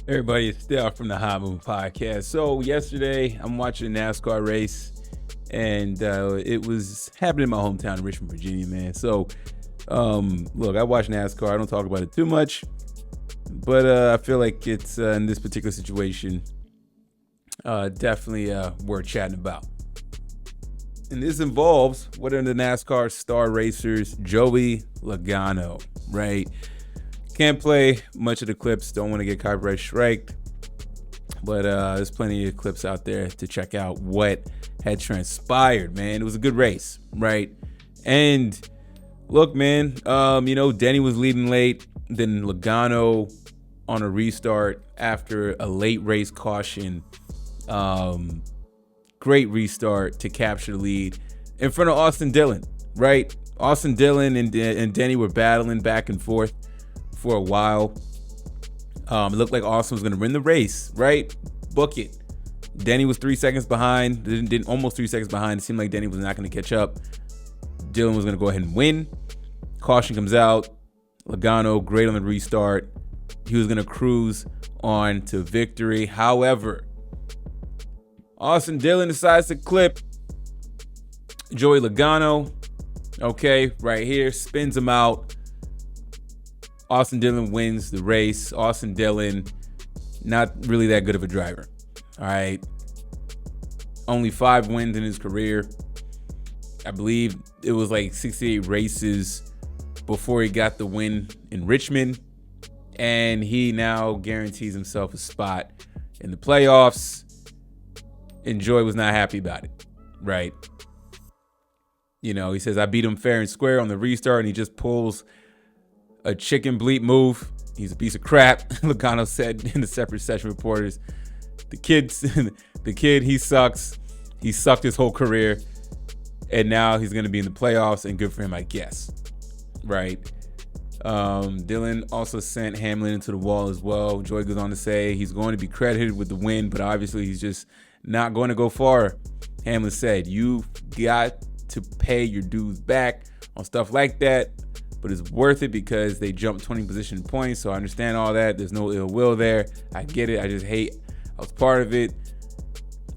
Everybody, it's Dale from the Hot Move Podcast. So yesterday, I'm watching a NASCAR race, and it was happening in my hometown, Richmond, Virginia, man. So, look, I watch NASCAR. I don't talk about it too much, but I feel like it's in this particular situation, definitely worth chatting about. And this involves one of the NASCAR star racers, Joey Logano, right? Can't play much of the clips. Don't want to get copyright striked. But there's plenty of clips out there to check out what had transpired, man. It was a good race, right? And look, man, Denny was leading late. Then Logano on a restart after a late race caution. Great restart to capture the lead in front of Auston Dillion, right? Auston Dillion and Denny were battling back and forth for a while. It looked like Auston was going to win the race, right? Book it. Denny was 3 seconds behind. Didn't almost 3 seconds behind. It seemed like Denny was not going to catch up. Dillon was going to go ahead and win. Caution comes out. Logano, great on the restart. He was going to cruise on to victory. However, Auston Dillion decides to clip Joey Logano. Okay, right here. Spins him out. Auston Dillion wins the race. Auston Dillion, not really that good of a driver. All right. Only 5 wins in his career. I believe it was like 68 races before he got the win in Richmond. And he now guarantees himself a spot in the playoffs. And Joy was not happy about it. Right. He says, I beat him fair and square on the restart, and he just pulls a chicken bleep move. He's a piece of crap. Logano said in the separate session reporters, the kid, he sucks. He sucked his whole career. And now he's going to be in the playoffs, and good for him, I guess. Right. Dillon also sent Hamlin into the wall as well. Joy goes on to say he's going to be credited with the win, but obviously he's just not going to go far. Hamlin said, you've got to pay your dues back on stuff like that. But it's worth it because they jumped 20 position points. So I understand all that. There's no ill will there. I get it. I just hate I was part of it.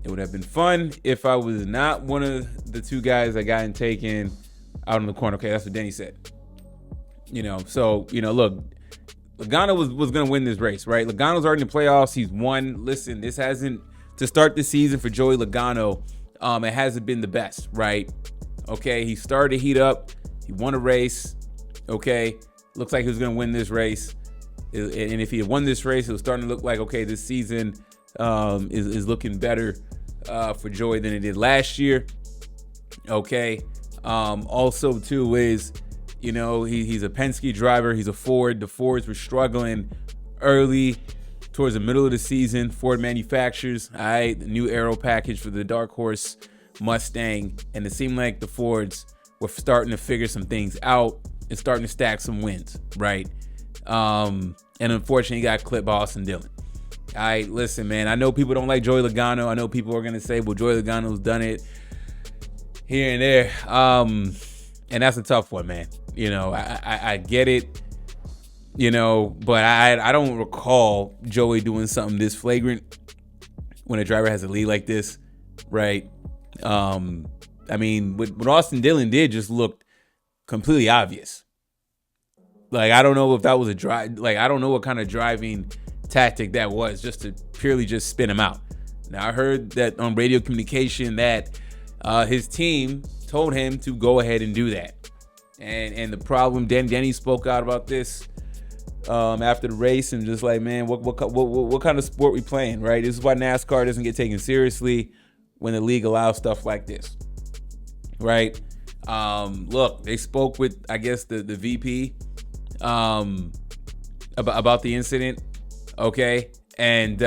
It would have been fun if I was not one of the 2 guys that got taken out in the corner. Okay, that's what Denny said. Look, Logano was going to win this race, right? Logano's already in the playoffs. He's won. Listen, this hasn't, to start the season for Joey Logano, it hasn't been the best, right? Okay, he started to heat up. He won a race. Okay, looks like he was going to win this race. And if he had won this race, it was starting to look like, okay, this season is looking better for Joey than it did last year. Okay. Also, too, is, he's a Penske driver. He's a Ford. The Fords were struggling early towards the middle of the season. Ford manufactures, all right, the new aero package for the Dark Horse Mustang. And it seemed like the Fords were starting to figure some things out and starting to stack some wins, right? And unfortunately, he got clipped by Auston Dillion. All right, listen, man, I know people don't like Joey Logano. I know people are going to say, well, Joey Logano's done it here and there. And that's a tough one, man. I get it, but I don't recall Joey doing something this flagrant when a driver has a lead like this, right? What Auston Dillion did just looked completely obvious. Like, I don't know if that was I don't know what kind of driving tactic that was, just to purely just spin him out. Now, I heard that on radio communication that his team told him to go ahead and do that. And the problem, Denny spoke out about this after the race and just like, man, what kind of sport we playing, right? This is why NASCAR doesn't get taken seriously when the league allows stuff like this, right? Look, they spoke with, I guess, the VP about the incident, okay? And,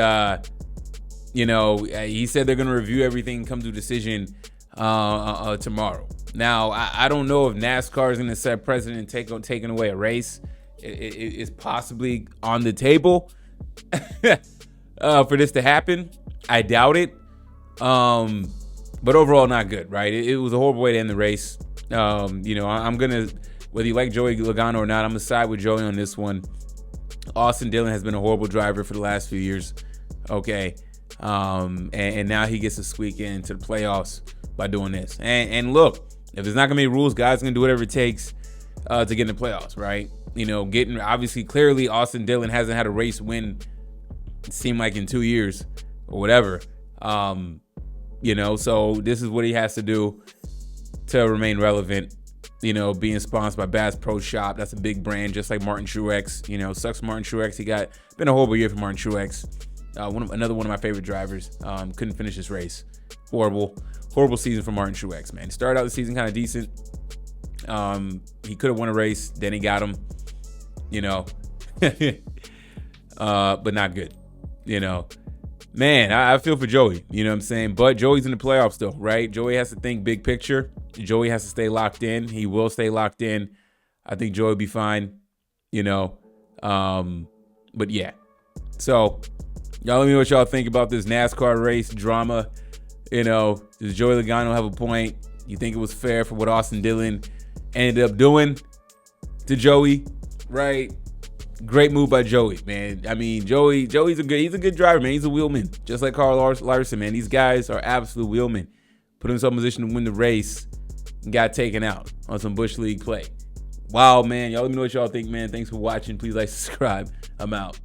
he said they're going to review everything and come to a decision tomorrow. Now, I don't know if NASCAR is going to set precedent taking away a race. It's possibly on the table for this to happen. I doubt it. But overall, not good, right? It was a horrible way to end the race. I'm going to, whether you like Joey Logano or not, I'm going to side with Joey on this one. Auston Dillion has been a horrible driver for the last few years. Okay. And now he gets to squeak into the playoffs by doing this. And look, if there's not gonna be rules, guys are gonna do whatever it takes to get in the playoffs, right? You know, clearly Auston Dillion hasn't had a race win, it seemed like, in 2 years or whatever. You know, so this is what he has to do to remain relevant. You know, being sponsored by Bass Pro Shop, that's a big brand, just like Martin Truex. You know, sucks for Martin Truex. Been a horrible year for Martin Truex. Another one of my favorite drivers. Couldn't finish this race. Horrible season for Martin Truex, man. He started out the season kind of decent. He could have won a race, then he got him. You know, but not good. You know, man, I feel for Joey. You know what I'm saying? But Joey's in the playoffs still, right? Joey has to think big picture. Joey has to stay locked in. He will stay locked in. I think Joey will be fine. You know, but yeah. So y'all let me know what y'all think about this NASCAR race drama. You know, does Joey Logano have a point? You think it was fair for what Auston Dillion ended up doing to Joey? Right? Great move by Joey, man. I mean, Joey's a good driver, man. He's a wheelman, just like Carl Larson, man. These guys are absolute wheelmen. Put himself in position to win the race and got taken out on some Bush League play. Wow, man. Y'all let me know what y'all think, man. Thanks for watching. Please like, subscribe. I'm out.